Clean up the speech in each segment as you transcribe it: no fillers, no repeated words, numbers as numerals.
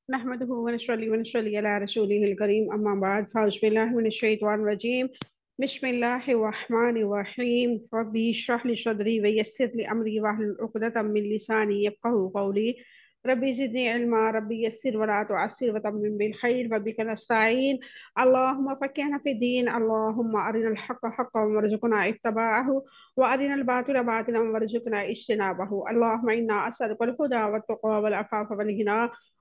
نحمده ونصلي على رسوله الكريم أما بعد فأعوذ بالله من الشيطان الرجيم بسم الله الرحمن الرحيم ربي اشرح لي صدري ويسر لي أمري واحلل عقدة من لساني يفقهوا قولي ربي زدني علما ربي يسر ولا تعسر وتمم بالخير وبك نستعين اللهم فقهنا في الدين اللهم أرنا الحق حقا وارزقنا اتباعه وأرنا الباطل باطلا وارزقنا اجتنابه اللهم إنا أسألك الهدى والتقى والعفاف والغنى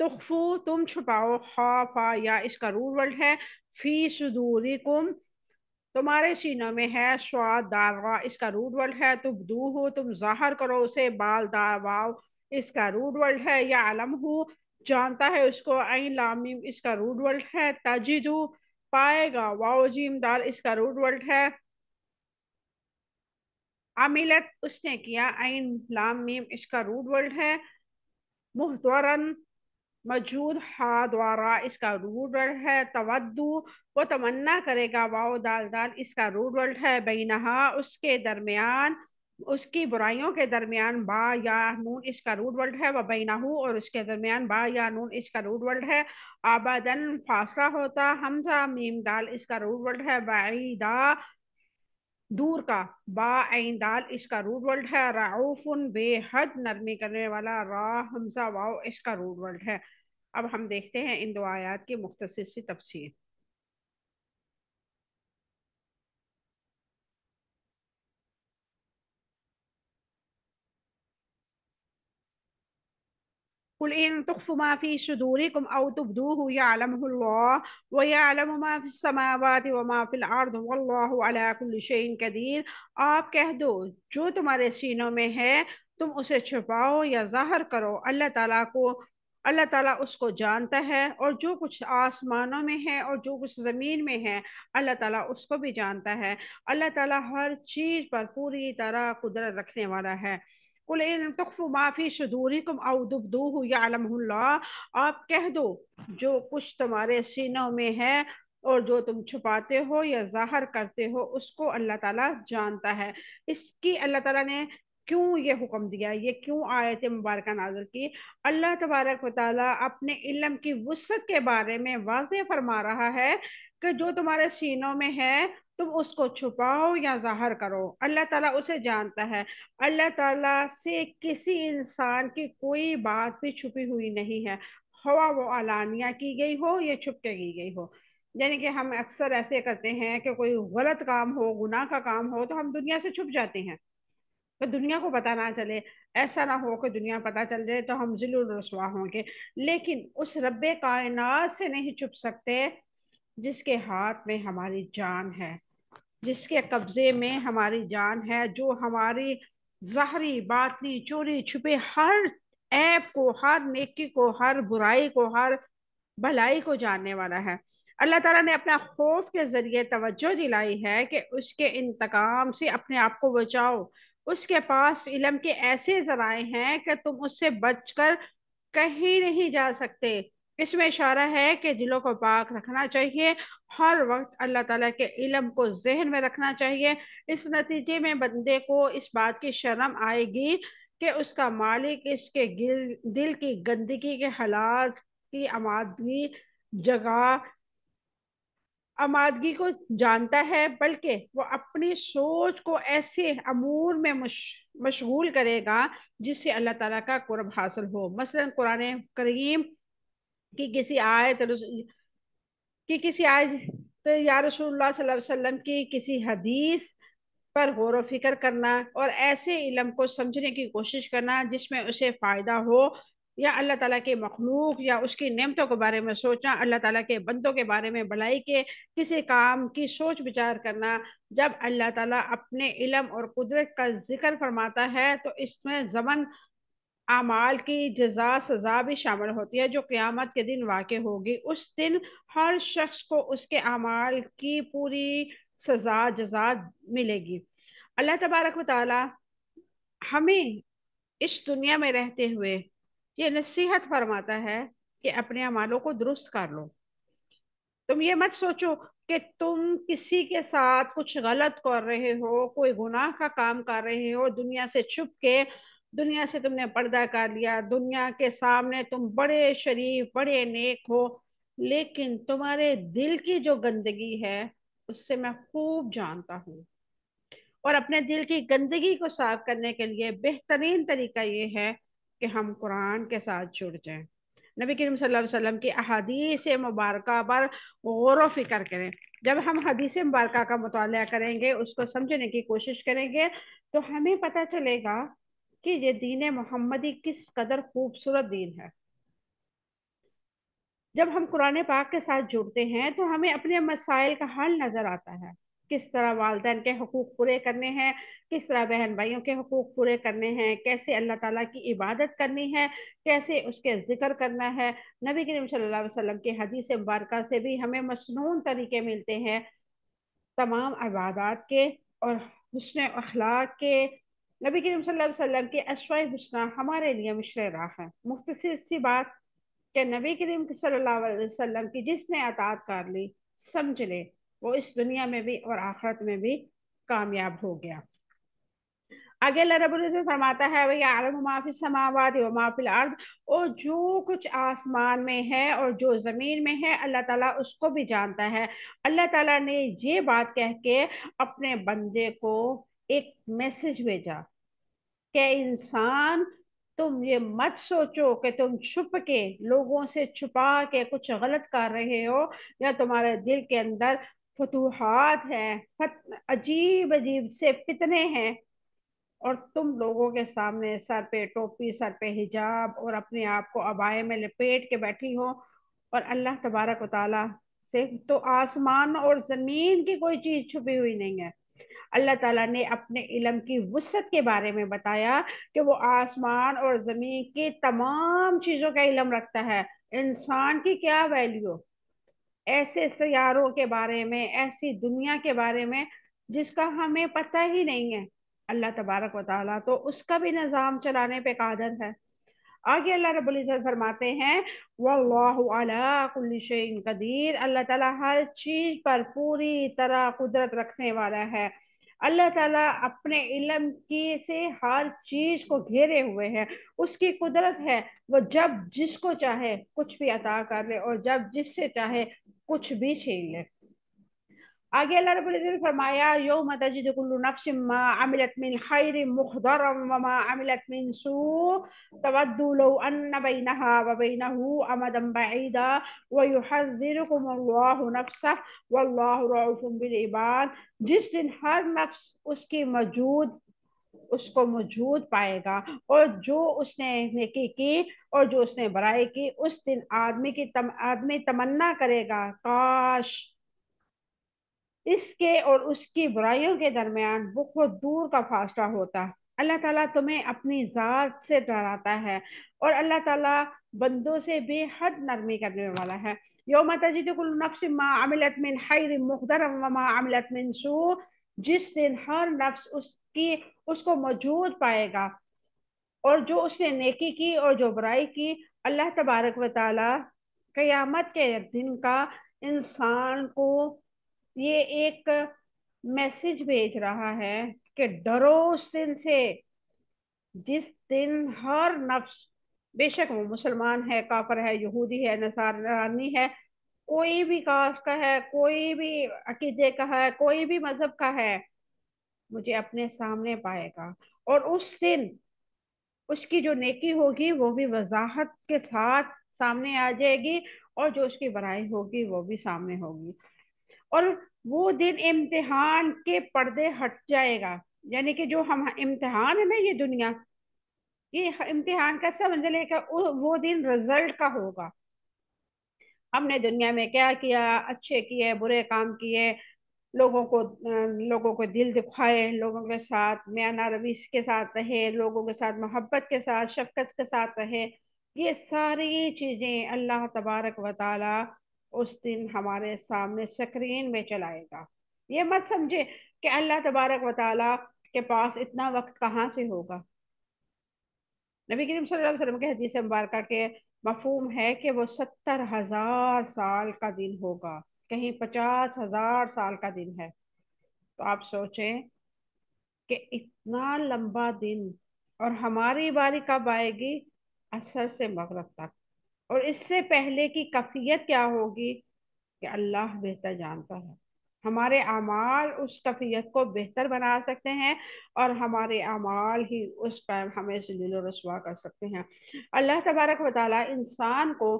تخفو تم چھپاؤ، خافا یا اس کا روٹ ورڈ ہے، فی صدورکم تمہارے سینوں میں ہے، سواد دال را اس کا روٹ ورڈ ہے، تبدو ہو تم ظاہر کرو اسے، بال دال واو اس کا روٹ ورڈ ہے، یا علم ہو جانتا ہے اس کو، عین لام میم اس کا روٹ ورڈ ہے، تجدو پائے گا، واو جیم دال اس کا روٹ ورڈ ہے، عملت اس نے کیا، عین لام میم اس کا روٹ ورڈ ہے، محتورن موجود، ہا دوارا اس کا روٹ ورڈ ہے، تودو وہ تمنا کرے گا، واو دال دال اس کا روٹ ورڈ ہے، بینہا اس کے درمیان اس کی برائیوں کے درمیان، با یا نون اس کا روٹ ورڈ ہے، و بینہو اور اس کے درمیان با یا نون اس کا روٹ ورڈ ہے، آبادن فاصلہ ہوتا، حمزہ میم دال اس کا روٹ ورڈ ہے، بعیدہ دور کا، با عین دال اس کا روٹ ورڈ ہے، رعوف بے حد نرمی کرنے والا، را حمزہ واو اس کا روٹ ورڈ ہے۔ اب ہم دیکھتے ہیں ان دو آیات کی مختصر سی تفسیر۔ قل إن تخفوا ما في صدوركم أو تبدوه يعلمه الله ويعلم ما في السماوات وما في الأرض والله على كل شيء قدير۔ آپ کہہ دو جو تمہارے سینوں میں ہے تم اسے چھپاؤ یا ظاہر کرو، اللہ تعالیٰ اس کو جانتا ہے، اور جو کچھ آسمانوں میں ہے اور جو کچھ زمین میں ہے اللہ تعالیٰ اس کو بھی جانتا ہے، اللہ تعالیٰ ہر چیز پر پوری طرح قدرت رکھنے والا ہے۔ قل ان تخفوا ما فی صدورکم او تبدوہ یعلمہ اللہ، آپ کہہ دو جو کچھ تمہارے سینوں میں ہے اور جو تم چھپاتے ہو یا ظاہر کرتے ہو اس کو اللہ تعالیٰ جانتا ہے۔ اس کی اللہ تعالیٰ نے کیوں یہ حکم دیا، یہ کیوں آیت مبارکہ نازل کی؟ اللہ تبارک و تعالیٰ اپنے علم کی وسعت کے بارے میں واضح فرما رہا ہے کہ جو تمہارے سینوں میں ہے تم اس کو چھپاؤ یا ظاہر کرو، اللہ تعالیٰ اسے جانتا ہے۔ اللہ تعالیٰ سے کسی انسان کی کوئی بات بھی چھپی ہوئی نہیں ہے، خواہ وہ علانیہ کی گئی ہو یا چھپ کے کی گئی ہو۔ یعنی کہ ہم اکثر ایسے کرتے ہیں کہ کوئی غلط کام ہو، گناہ کا کام ہو تو ہم دنیا سے چھپ جاتے ہیں کہ دنیا کو پتہ نہ چلے، ایسا نہ ہو کہ دنیا پتہ چل جائے تو ہم ذل الرسوا ہوں گے۔ لیکن اس رب کائنات سے نہیں چھپ سکتے جس کے ہاتھ میں ہماری جان ہے، جس کے قبضے میں ہماری جان ہے، جو ہماری ظاہری باطنی چوری چھپے ہر عیب کو، ہر نیکی کو، ہر برائی کو، ہر بھلائی کو جاننے والا ہے۔ اللہ تعالیٰ نے اپنا خوف کے ذریعے توجہ دلائی ہے کہ اس کے انتقام سے اپنے آپ کو بچاؤ، اس کے پاس علم کے ایسے ذرائع ہیں کہ تم اس سے بچ کر کہیں نہیں جا سکتے۔ اس میں اشارہ ہے کہ دلوں کو پاک رکھنا چاہیے، ہر وقت اللہ تعالیٰ کے علم کو ذہن میں رکھنا چاہیے۔ اس نتیجے میں بندے کو اس بات کی شرم آئے گی کہ اس کا مالک اس کے دل کی گندگی کے حالات کی آمادگی کو جانتا ہے، بلکہ وہ اپنی سوچ کو ایسے امور میں مشغول کرے گا جس سے اللہ تعالیٰ کا قرب حاصل ہو۔ مثلا قرآن کریم کی کسی آیت یا رسول اللہ صلی اللہ علیہ وسلم کی کسی حدیث پر غور و فکر کرنا اور ایسے علم کو سمجھنے کی کوشش کرنا جس میں اسے فائدہ ہو، یا اللہ تعالیٰ کے مخلوق یا اس کی نعمتوں کے بارے میں سوچنا، اللہ تعالیٰ کے بندوں کے بارے میں بھلائی کے کسی کام کی سوچ بچار کرنا۔ جب اللہ تعالیٰ اپنے علم اور قدرت کا ذکر فرماتا ہے تو اس میں ضمن اعمال کی جزا سزا بھی شامل ہوتی ہے جو قیامت کے دن واقع ہوگی۔ اس دن ہر شخص کو اس کے اعمال کی پوری سزا جزا ملے گی۔ اللہ تبارک و تعالی ہمیں اس دنیا میں رہتے ہوئے یہ نصیحت فرماتا ہے کہ اپنے اعمالوں کو درست کر لو۔ تم یہ مت سوچو کہ تم کسی کے ساتھ کچھ غلط کر رہے ہو، کوئی گناہ کا کام کر رہے ہو، دنیا سے چھپ کے، دنیا سے تم نے پردہ کر لیا، دنیا کے سامنے تم بڑے شریف بڑے نیک ہو، لیکن تمہارے دل کی جو گندگی ہے اس سے میں خوب جانتا ہوں۔ اور اپنے دل کی گندگی کو صاف کرنے کے لیے بہترین طریقہ یہ ہے کہ ہم قرآن کے ساتھ جڑ جائیں، نبی کریم صلی اللہ علیہ وسلم کی احادیث مبارکہ پر غور و فکر کریں۔ جب ہم حدیث مبارکہ کا مطالعہ کریں گے، اس کو سمجھنے کی کوشش کریں گے تو ہمیں پتہ چلے گا کہ یہ دین محمدی کس قدر خوبصورت دین ہے۔ جب ہم قرآن پاک کے ساتھ جڑتے ہیں تو ہمیں اپنے مسائل کا حل نظر آتا ہے، کس طرح والدین کے حقوق پورے کرنے ہیں، کس طرح بہن بھائیوں کے حقوق پورے کرنے ہیں، کیسے اللہ تعالیٰ کی عبادت کرنی ہے، کیسے اس کے ذکر کرنا ہے۔ نبی کریم صلی اللہ علیہ وسلم کی حدیث مبارکہ سے بھی ہمیں مسنون طریقے ملتے ہیں تمام عبادات کے اور حسن اخلاق کے۔ نبی کریم صلی اللہ علیہ وسلم کے اسوہ حسنہ ہمارے لیے مشرع راہ ہے۔ مختصر سی بات کہ نبی کریم صلی اللہ علیہ وسلم کی جس نے اطاعت کر لی، سمجھ لے وہ اس دنیا میں بھی اور آخرت میں بھی کامیاب ہو گیا۔ آگے اللہ رب العزت فرماتا ہے وَيَعْلَمُ مَا فِي السَّمَاوَاتِ وَمَا فِي الْأَرْضِ، اور جو کچھ آسمان میں ہے اور جو زمین میں ہے اللہ تعالیٰ اس کو بھی جانتا ہے۔ اللہ تعالیٰ نے یہ بات کہہ کے اپنے بندے کو ایک میسج بھیجا کہ انسان تم یہ مت سوچو کہ تم چھپ کے لوگوں سے چھپا کے کچھ غلط کر رہے ہو، یا تمہارے دل کے اندر فتوحات ہیں، عجیب عجیب سے فتنے ہیں، اور تم لوگوں کے سامنے سر پہ ٹوپی، سر پہ حجاب اور اپنے آپ کو عبائے میں لپیٹ کے بیٹھی ہو، اور اللہ تبارک و تعالیٰ سے تو آسمان اور زمین کی کوئی چیز چھپی ہوئی نہیں ہے۔ اللہ تعالیٰ نے اپنے علم کی وسعت کے بارے میں بتایا کہ وہ آسمان اور زمین کی تمام چیزوں کا علم رکھتا ہے۔ انسان کی کیا ویلیو، ایسے سیاروں کے بارے میں، ایسی دنیا کے بارے میں جس کا ہمیں پتہ ہی نہیں ہے، اللہ تبارک و تعالیٰ تو اس کا بھی نظام چلانے پہ قادر ہے۔ آگے اللہ رب العزت فرماتے ہیں واللہ علی کل شیء قدیر، اللہ تعالیٰ ہر چیز پر پوری طرح قدرت رکھنے والا ہے۔ اللہ تعالیٰ اپنے علم کی سے ہر چیز کو گھیرے ہوئے ہے، اس کی قدرت ہے، وہ جب جس کو چاہے کچھ بھی عطا کر لے اور جب جس سے چاہے کچھ بھی چھین لے۔ آگے اللہ رب العزت نے فرمایا یوم تجد کل نفس ما عملت من خیر مخضرا وما عملت من سوء تود لو ان بینها وبینه امدا بعیدا ویحذرکم اللہ نفسه واللہ رؤوف بالعباد، جس دن ہر نفس اس کی اس کو موجود پائے گا، اور جو اس نے نیکی کی اور جو اس نے برائی کی، اس دن آدمی تمنا کرے گا کاش اس کے اور اس کی برائیوں کے درمیان بہت دور کا فاصلہ ہوتا۔ اللہ تعالیٰ تمہیں اپنی ذات سے ڈراتا ہے، اور اللہ تعالیٰ بندوں سے بے حد نرمی کرنے والا ہے۔ یوم تجد کل نفس ما عملت من خیر مقدرا وما عملت من سوء، جس دن ہر نفس اس کو موجود پائے گا، اور جو اس نے نیکی کی اور جو برائی کی۔ اللہ تبارک و تعالی قیامت کے دن کا انسان کو یہ ایک میسج بھیج رہا ہے کہ ڈرو اس دن سے جس دن ہر نفس، بے شک وہ مسلمان ہے، کافر ہے، یہودی ہے، نصرانی ہے، کوئی بھی کاسٹ کا ہے، کوئی بھی عقیدے کا ہے، کوئی بھی مذہب کا ہے، مجھے اپنے سامنے پائے گا، اور اس دن اس کی جو نیکی ہوگی وہ بھی وضاحت کے ساتھ سامنے آ جائے گی، اور جو اس کی برائی ہوگی وہ بھی سامنے ہوگی، اور وہ دن امتحان کے پردے ہٹ جائے گا۔ یعنی کہ جو ہم امتحان ہے نا، یہ دنیا، یہ امتحان کا سمجھ لے کہ وہ دن رزلٹ کا ہوگا۔ ہم نے دنیا میں کیا کیا، اچھے کیے، برے کام کیے، لوگوں کو دل دکھائے، لوگوں کے ساتھ میانہ رویش کے ساتھ رہے، لوگوں کے ساتھ محبت کے ساتھ، شفقت کے ساتھ رہے، یہ ساری چیزیں اللہ تبارک و تعالی اس دن ہمارے سامنے سکرین میں چلائے گا۔ یہ مت سمجھے کہ اللہ تبارک و تعالی کے پاس اتنا وقت کہاں سے ہوگا۔ نبی کریم صلی اللہ علیہ وسلم کے حدیث مبارکہ کے مفہوم ہے کہ وہ 70,000 سال کا دن ہوگا، کہیں 50,000 سال کا دن ہے۔ تو آپ سوچیں کہ اتنا لمبا دن، اور ہماری باری کب آئے گی؟ عصر سے مغرب تک، اور اس سے پہلے کی کیفیت کیا ہوگی کہ اللہ بہتر جانتا ہے۔ ہمارے اعمال اس کیفیت کو بہتر بنا سکتے ہیں، اور ہمارے اعمال ہی اس ٹائم ہمیں ذلیل و رسوا کر سکتے ہیں۔ اللہ تبارک و تعالیٰ انسان کو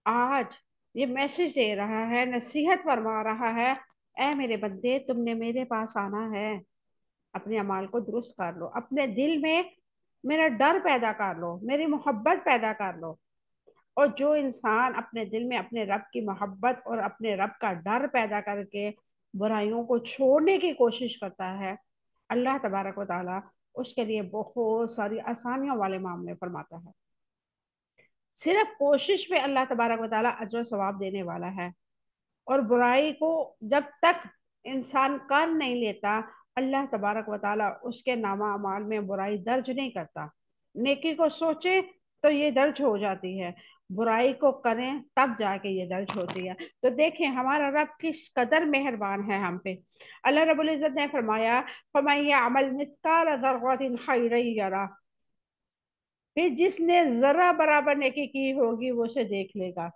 آج یہ میسج دے رہا ہے، نصیحت فرما رہا ہے، اے میرے بندے تم نے میرے پاس آنا ہے، اپنے اعمال کو درست کر لو، اپنے دل میں میرا ڈر پیدا کر لو، میری محبت پیدا کر لو، اور جو انسان اپنے دل میں اپنے رب کی محبت اور اپنے رب کا ڈر پیدا کر کے برائیوں کو چھوڑنے کی کوشش کرتا ہے، اللہ تبارک و تعالیٰ اس کے لیے بہت ساری آسانیوں والے معاملے فرماتا ہے۔ صرف کوشش پہ اللہ تبارک و تعالیٰ اجر و ثواب دینے والا ہے، اور برائی کو جب تک انسان کر نہیں لیتا، اللہ تبارک و تعالیٰ اس کے نامہ اعمال میں برائی درج نہیں کرتا۔ نیکی کو سوچے تو یہ درج ہو جاتی ہے، برائی کو کریں تب جا کے یہ درج ہوتی ہے۔ تو دیکھیں ہمارا رب کس قدر مہربان ہے ہم پہ۔ اللہ رب العزت نے فرمایا فَمَن يَعْمَلْ مِثْقَالَ ذَرَّةٍ خَيْرًا يَرَهُ، پھر جس نے ذرہ برابر نیکی کی ہوگی وہ اسے دیکھ لے گا۔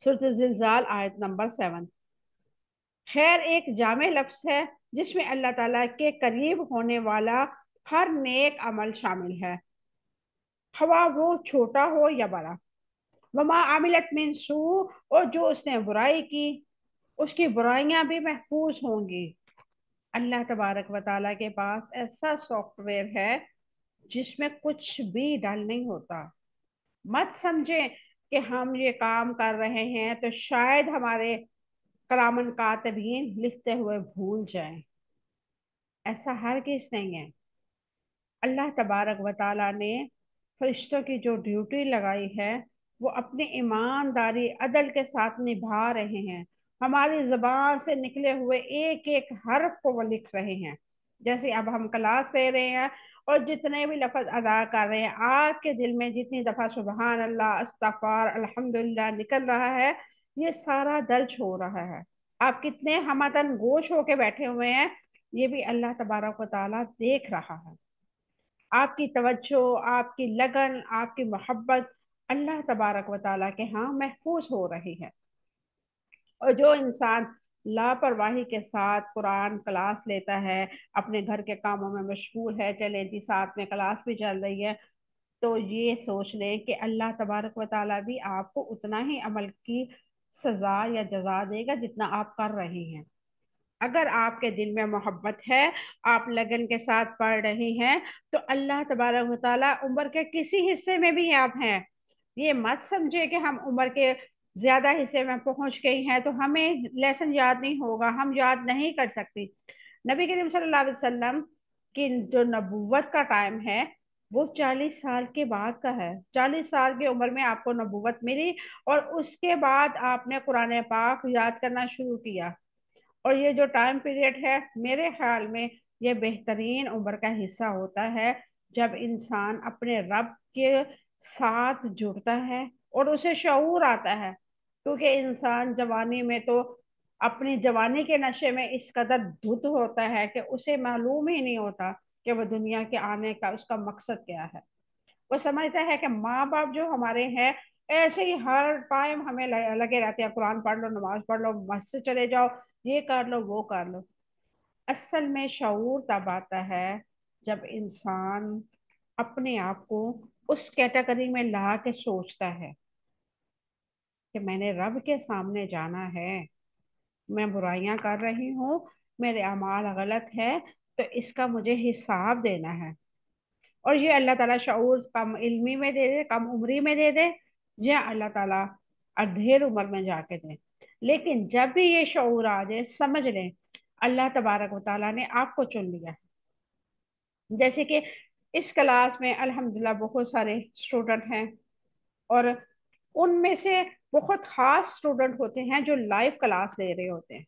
سورۃ الزلزال آیت نمبر 7۔ خیر ایک جامع لفظ ہے جس میں اللہ تعالیٰ کے قریب ہونے والا ہر نیک عمل شامل ہے، خواہ وہ چھوٹا ہو یا بڑا۔ وما عملت من سوء، اور جو اس نے برائی کی اس کی برائیاں بھی محفوظ ہوں گی۔ اللہ تبارک و تعالیٰ کے پاس ایسا سافٹ ویئر ہے جس میں کچھ بھی ڈال نہیں ہوتا۔ مت سمجھیں کہ ہم یہ کام کر رہے ہیں تو شاید ہمارے کلام کاتبین لکھتے ہوئے بھول جائیں، ایسا ہرگز نہیں ہے۔ اللہ تبارک و تعالیٰ نے فرشتوں کی جو ڈیوٹی لگائی ہے وہ اپنی ایمانداری عدل کے ساتھ نبھا رہے ہیں، ہماری زبان سے نکلے ہوئے ایک ایک حرف کو وہ لکھ رہے ہیں۔ جیسے اب ہم کلاس لے رہے ہیں اور جتنے بھی لفظ ادا کر رہے ہیں، آپ کے دل میں جتنی دفعہ سبحان اللہ، استغفار، الحمدللہ نکل رہا ہے، یہ سارا درج ہو رہا ہے۔ آپ کتنے ہمدن گوش ہو کے بیٹھے ہوئے ہیں، یہ بھی اللہ تبارک و تعالیٰ دیکھ رہا ہے۔ آپ کی توجہ، آپ کی لگن، آپ کی محبت اللہ تبارک و تعالیٰ کے ہاں محفوظ ہو رہی ہے۔ اور جو انسان لاپرواہی کے ساتھ قرآن کلاس لیتا ہے، اپنے گھر کے کاموں میں مشغول ہے، چلے جی ساتھ میں کلاس بھی چل رہی ہے، تو یہ سوچ لیں کہ اللہ تبارک و تعالیٰ بھی آپ کو اتنا ہی عمل کی سزا یا جزا دے گا جتنا آپ کر رہے ہیں۔ اگر آپ کے دل میں محبت ہے، آپ لگن کے ساتھ پڑھ رہے ہیں، تو اللہ تبارک و تعالیٰ عمر کے کسی حصے میں بھی آپ ہیں۔ یہ مت سمجھے کہ ہم عمر کے زیادہ حصے میں پہنچ گئی ہیں تو ہمیں لیسن یاد نہیں ہوگا، ہم یاد نہیں کر سکتی۔ نبی کریم صلی اللہ علیہ وسلم کی جو نبوت کا ٹائم ہے وہ 40 سال کے بعد کا ہے۔ 40 سال کی عمر میں آپ کو نبوت ملی، اور اس کے بعد آپ نے قرآن پاک یاد کرنا شروع کیا۔ اور یہ جو ٹائم پیریڈ ہے میرے خیال میں یہ بہترین عمر کا حصہ ہوتا ہے، جب انسان اپنے رب کے ساتھ جڑتا ہے اور اسے شعور آتا ہے، کیونکہ انسان جوانی میں تو اپنی جوانی کے نشے میں اس قدر دھت ہوتا ہے کہ اسے معلوم ہی نہیں ہوتا کہ وہ دنیا کے آنے کا اس کا مقصد کیا ہے۔ وہ سمجھتا ہے کہ ماں باپ جو ہمارے ہیں ایسے ہی ہر ٹائم ہمیں لگے رہتے ہیں، قرآن پڑھ لو، نماز پڑھ لو، مسجد چلے جاؤ، یہ کر لو وہ کر لو۔ اصل میں شعور تب آتا ہے جب انسان اپنے آپ کو اس کیٹیگری میں لا کے سوچتا ہے کہ میں نے رب کے سامنے جانا ہے، میں برائیاں کر رہی ہوں، میرے اعمال غلط ہے، تو اس کا مجھے حساب دینا ہے۔ اور یہ اللہ تعالیٰ شعور کم علمی میں دے دے، کم عمری میں دے دے، یا اللہ تعالیٰ ادھیر عمر میں جا کے دے، لیکن جب بھی یہ شعور آ جائے سمجھ لیں اللہ تبارک و تعالیٰ نے آپ کو چن لیا۔ جیسے کہ اس کلاس میں الحمدللہ بہت سارے اسٹوڈنٹ ہیں، اور ان میں سے بہت خاص اسٹوڈنٹ ہوتے ہیں جو لائیو کلاس لے رہے ہوتے ہیں۔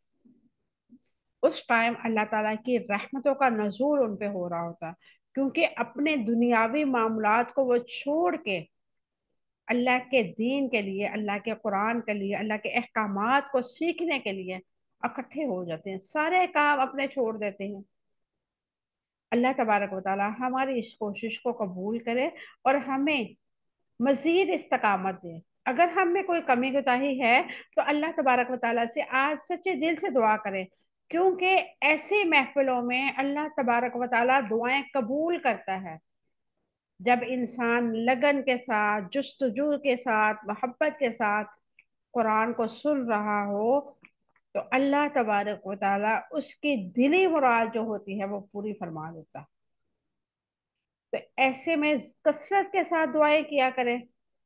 اس ٹائم اللہ تعالیٰ کی رحمتوں کا نزول ان پہ ہو رہا ہوتا ہے، کیونکہ اپنے دنیاوی معاملات کو وہ چھوڑ کے اللہ کے دین کے لیے، اللہ کے قرآن کے لیے، اللہ کے احکامات کو سیکھنے کے لیے اکٹھے ہو جاتے ہیں، سارے کام اپنے چھوڑ دیتے ہیں۔ اللہ تبارک و تعالیٰ ہماری اس کوشش کو قبول کرے اور ہمیں مزید استقامت دے۔ اگر ہم میں کوئی کمی کوتاہی ہے تو اللہ تبارک و تعالیٰ سے آج سچے دل سے دعا کریں، کیونکہ ایسی محفلوں میں اللہ تبارک و تعالیٰ دعائیں قبول کرتا ہے۔ جب انسان لگن کے ساتھ، جستجو کے ساتھ، محبت کے ساتھ قرآن کو سن رہا ہو تو اللہ تبارک و تعالیٰ اس کی دلی مراد جو ہوتی ہے وہ پوری فرما دیتا۔ تو ایسے میں کثرت کے ساتھ دعائیں کیا کریں۔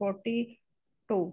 42।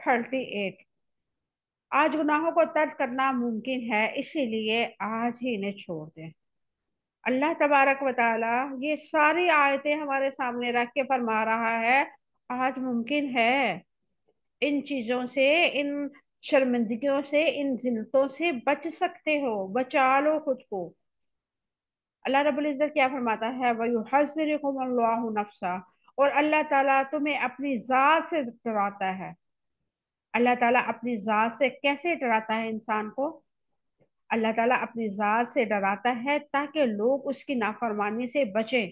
38। آج گناہوں کو ترک کرنا ممکن ہے، اسی لیے آج ہی انہیں چھوڑ دیں۔ اللہ تبارک و تعالی یہ ساری آیتیں ہمارے سامنے رکھ کے فرما رہا ہے آج ممکن ہے، ان چیزوں سے، ان شرمندگیوں سے، ان ذلتوں سے بچ سکتے ہو، بچا لو خود کو۔ اللہ رب العزت کیا فرماتا ہے، وَيُحَذِّرُكُمُ اللَّهُ نَفْسَهُ، اور اللہ تعالیٰ تمہیں اپنی ذات سے ڈراتا ہے۔ اللہ تعالیٰ اپنی ذات سے کیسے ڈراتا ہے انسان کو؟ اللہ تعالیٰ اپنی ذات سے ڈراتا ہے تاکہ لوگ اس کی نافرمانی سے بچیں،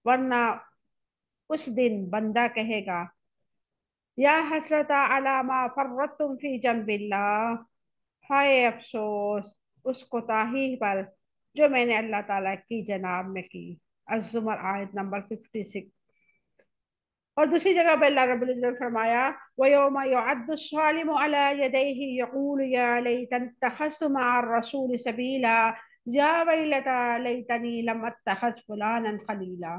ورنہ اس دن بندہ کہے گا یا حسرت علی ما فرطتم فی جنب اللہ، ہائے افسوس اس کوتاہی پر جو میں نے اللہ تعالیٰ کی جناب میں کی۔ الزمر آیت نمبر 56۔ اور دوسری جگہ پہ اللہ رب العزت نے فرمایا وَيَوْمَ يُعَدُّ الظَّالِمُ عَلَى يَدَيْهِ يَقُولُ يَا لَيْتَنِي اتَّخَذْتُ مَعَ الرَّسُولِ سَبِيلًا يَا وَيْلَتَىٰ لَيْتَنِي لَمْ أَتَّخِذْ فُلَانًا خَلِيلًا۔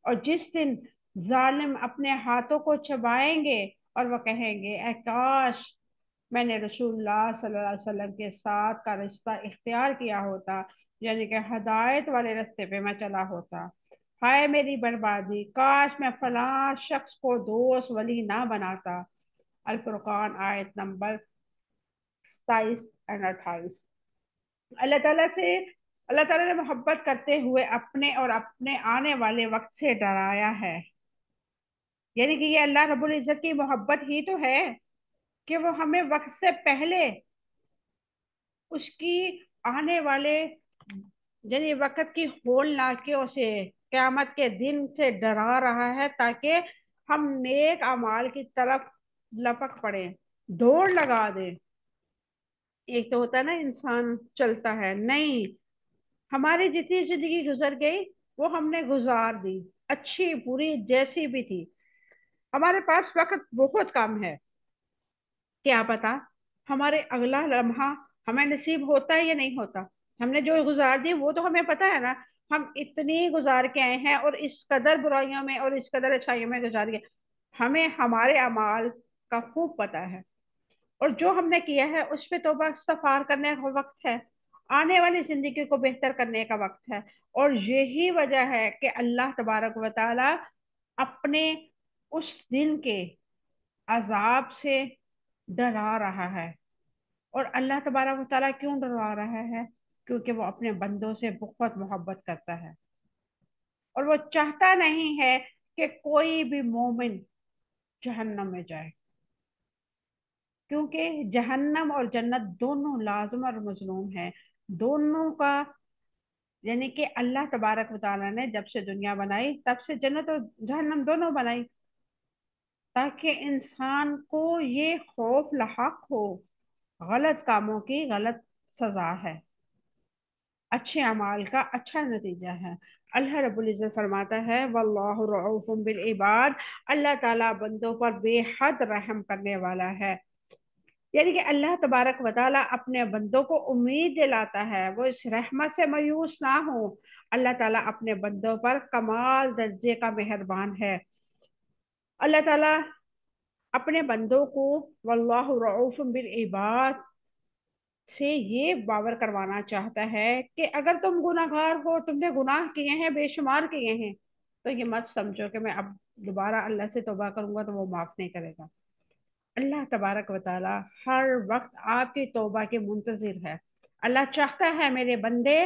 اور جس دن ظالم اپنے ہاتھوں کو چبائیں گے اور وہ کہیں گے اے کاش میں نے رسول اللہ صلی اللہ علیہ وسلم کے ساتھ کا رشتہ اختیار کیا ہوتا، یعنی کہ ہدایت والے رستے پہ میں چلا ہوتا۔ ہائے میری بربادی، کاش میں فلاں شخص کو دوست ولی نہ بناتا۔ الفرقان آیت نمبر 27 اور 28۔ اللہ تعالیٰ نے محبت کرتے ہوئے اپنے اور اپنے آنے والے وقت سے ڈرایا ہے، یعنی کہ یہ اللہ رب العزت کی محبت ہی تو ہے کہ وہ ہمیں وقت سے پہلے اس کی آنے والے یعنی وقت کی ہولناکیوں سے، قیامت کے دن سے ڈرا رہا ہے تاکہ ہم نیک اعمال کی طرف لپک پڑے، دوڑ لگا دے۔ ایک تو ہوتا ہے نا انسان چلتا ہے، نہیں، ہماری جتنی زندگی گزر گئی وہ ہم نے گزار دی، اچھی بری جیسی بھی تھی، ہمارے پاس وقت بہت کم ہے، کیا پتا ہمارے اگلا لمحہ ہمیں نصیب ہوتا ہے یا نہیں ہوتا۔ ہم نے جو گزار دی وہ تو ہمیں پتا ہے نا، ہم اتنی گزار کے آئے ہیں اور اس قدر برائیوں میں اور اس قدر اچھائیوں میں گزار گئے، ہمیں ہمارے اعمال کا خوب پتا ہے، اور جو ہم نے کیا ہے اس پہ توبہ استغفار کرنے کا وقت ہے، آنے والی زندگی کو بہتر کرنے کا وقت ہے۔ اور یہی وجہ ہے کہ اللہ تبارک و تعالی اپنے اس دن کے عذاب سے ڈرا رہا ہے۔ اور اللہ تبارک و تعالیٰ کیوں ڈرا رہا ہے؟ کیونکہ وہ اپنے بندوں سے بہت محبت کرتا ہے، اور وہ چاہتا نہیں ہے کہ کوئی بھی مومن جہنم میں جائے، کیونکہ جہنم اور جنت دونوں لازم اور مظلوم ہیں، دونوں کا یعنی کہ اللہ تبارک و تعالیٰ نے جب سے دنیا بنائی تب سے جنت اور جہنم دونوں بنائی تاکہ انسان کو یہ خوف لاحق ہو، غلط کاموں کی غلط سزا ہے، اچھے اعمال کا اچھا نتیجہ ہے۔ اللہ رب العزت فرماتا ہے واللہ رعوف بالعباد، اللہ تعالیٰ بندوں پر بے حد رحم کرنے والا ہے، یعنی کہ اللہ تبارک و تعالیٰ اپنے بندوں کو امید دلاتا ہے، وہ اس رحمت سے مایوس نہ ہو۔ اللہ تعالیٰ اپنے بندوں پر کمال درجے کا مہربان ہے۔ اللہ تعالیٰ اپنے بندوں کو واللہ رعوف بالعباد سے یہ باور کروانا چاہتا ہے کہ اگر تم گناہ گار ہو، تم نے گناہ کیے ہیں، بے شمار کیے ہیں، تو یہ مت سمجھو کہ میں اب دوبارہ اللہ سے توبہ کروں گا تو وہ معاف نہیں کرے گا۔ اللہ تبارک و تعالی ہر وقت آپ کی توبہ کے منتظر ہے۔ اللہ چاہتا ہے میرے بندے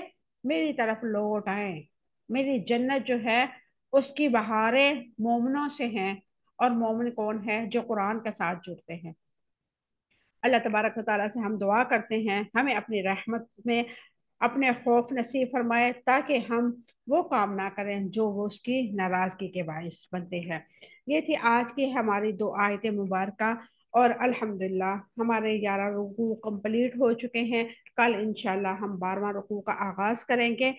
میری طرف لوٹ آئیں، میری جنت جو ہے اس کی بہاریں مومنوں سے ہیں، اور مومن کون ہے؟ جو قرآن کے ساتھ جڑتے ہیں۔ اللہ تبارک و تعالیٰ سے ہم دعا کرتے ہیں ہمیں اپنی رحمت میں اپنے خوف نصیب فرمائے تاکہ ہم وہ کام نہ کریں جو وہ اس کی ناراضگی کے باعث بنتے ہیں۔ یہ تھی آج کی ہماری 2 آیت مبارکہ، اور الحمدللہ ہمارے 11 رکوع کمپلیٹ ہو چکے ہیں۔ کل انشاءاللہ ہم 12واں رکوع کا آغاز کریں گے۔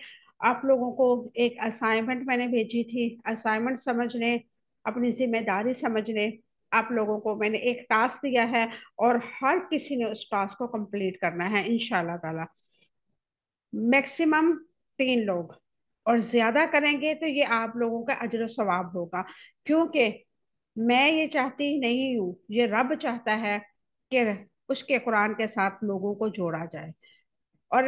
آپ لوگوں کو ایک اسائنمنٹ میں نے بھیجی تھی، اسائنمنٹ سمجھ لیں، اپنی ذمہ داری سمجھ لیں۔ آپ لوگوں کو میں نے ایک ٹاسک دیا ہے اور ہر کسی نے اس ٹاسک کو کمپلیٹ کرنا ہے انشاءاللہ تعالی۔ میکسیمم 3 لوگ، اور زیادہ کریں گے تو یہ آپ لوگوں کا اجر و ثواب ہوگا، کیونکہ میں یہ چاہتی نہیں ہوں، یہ رب چاہتا ہے کہ اس کے قرآن کے ساتھ لوگوں کو جوڑا جائے۔ اور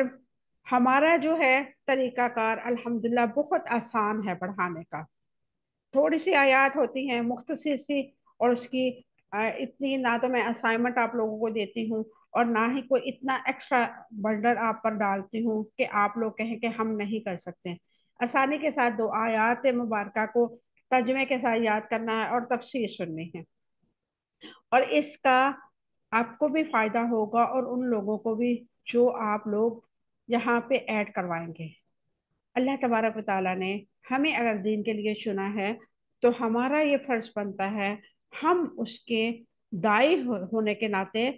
ہمارا جو ہے طریقہ کار الحمدللہ بہت آسان ہے پڑھانے کا۔ تھوڑی سی آیات ہوتی ہیں مختصر سی، اور اس کی اتنی نہ تو میں اسائنمنٹ آپ لوگوں کو دیتی ہوں اور نہ ہی کوئی اتنا ایکسٹرا برڈن آپ پر ڈالتی ہوں کہ آپ لوگ کہیں کہ ہم نہیں کر سکتے۔ آسانی کے ساتھ دو آیات مبارکہ کو ترجمے کے ساتھ یاد کرنا ہے اور تفسیر سننی ہے، اور اس کا آپ کو بھی فائدہ ہوگا اور ان لوگوں کو بھی جو آپ لوگ یہاں پہ ایڈ کروائیں گے۔ اللہ تبارک و تعالیٰ نے ہمیں اگر دین کے لیے چنا ہے تو ہمارا یہ فرض بنتا ہے ہم اس کے دائی ہونے کے ناطے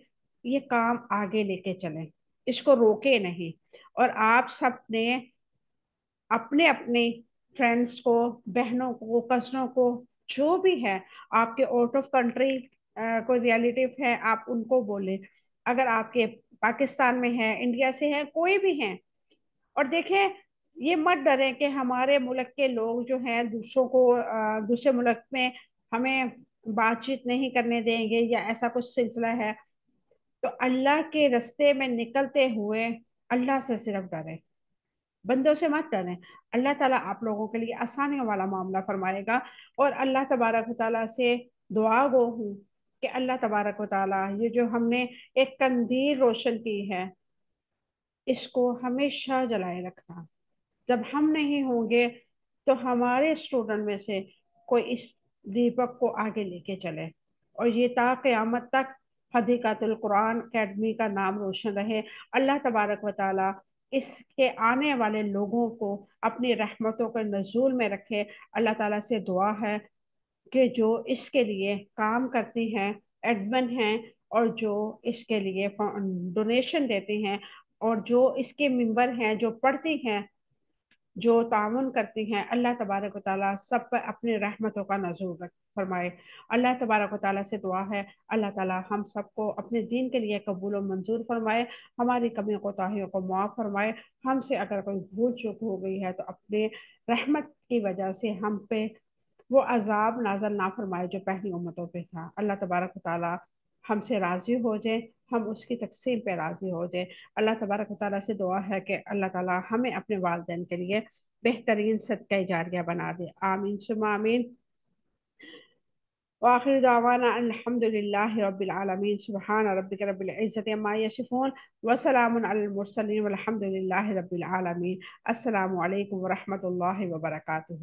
یہ کام آگے لے کے چلیں، اس کو روکے نہیں۔ اور آپ سب نے اپنے اپنے فرینڈس کو، بہنوں کو، کزنوں کو، جو بھی ہے آپ کے آؤٹ آف کنٹری کوئی ریلیٹیو ہے آپ ان کو بولیں، اگر آپ کے پاکستان میں ہے، انڈیا سے ہے، کوئی بھی ہیں۔ اور دیکھیں یہ مت ڈریں کہ ہمارے ملک کے لوگ جو ہیں دوسروں کو دوسرے ملک میں ہمیں بات چیت نہیں کرنے دیں گے یا ایسا کچھ سلسلہ ہے، تو اللہ کے رستے میں نکلتے ہوئے اللہ سے صرف ڈریں، بندوں سے مت ڈریں۔ اللہ تعالیٰ آپ لوگوں کے لیے آسانیوں والا معاملہ فرمائے گا۔ اور اللہ تبارک و تعالیٰ سے دعا گو ہوں کہ اللہ تبارک و تعالیٰ یہ جو ہم نے ایک قندیل روشن کی ہے اس کو ہمیشہ جلائے رکھنا۔ جب ہم نہیں ہوں گے تو ہمارے اسٹوڈنٹ میں سے کوئی اس دیپک کو آگے لے کے چلے، اور یہ تا قیامت تک حدیقۃ القرآن اکیڈمی کا نام روشن رہے۔ اللہ تبارک و تعالی اس کے آنے والے لوگوں کو اپنی رحمتوں کے نزول میں رکھے۔ اللہ تعالیٰ سے دعا ہے کہ جو اس کے لیے کام کرتی ہیں، ایڈمن ہیں، اور جو اس کے لیے ڈونیشن دیتی ہیں، اور جو اس کے ممبر ہیں، جو پڑھتی ہیں، جو تعاون کرتی ہیں، اللہ تبارک و تعالیٰ سب پر اپنی رحمتوں کا نزول فرمائے۔ اللہ تبارک و تعالیٰ سے دعا ہے اللہ تعالیٰ ہم سب کو اپنے دین کے لیے قبول و منظور فرمائے، ہماری کمیوں کوتاہیوں کو معاف فرمائے۔ ہم سے اگر کوئی بھول چوک ہو گئی ہے تو اپنے رحمت کی وجہ سے ہم پہ وہ عذاب نازل نہ فرمائے جو پہلی امتوں پہ تھا۔ اللہ تبارک و تعالیٰ ہم سے راضی ہو جائے، ہم اس کی تقسیم پہ راضی ہو جائے۔ اللہ تبارک و تعالیٰ سے دعا ہے کہ اللہ تعالیٰ ہمیں اپنے والدین کے لیے بہترین صدقہ جاریہ بنا دے، آمین ثم آمین۔ وآخر دعوانا الحمد لله رب العالمين، سبحان ربك رب العزة عما يصفون وسلام على المرسلين والحمد لله رب العالمين۔ السلام علیکم ورحمۃ اللہ وبرکاتہ۔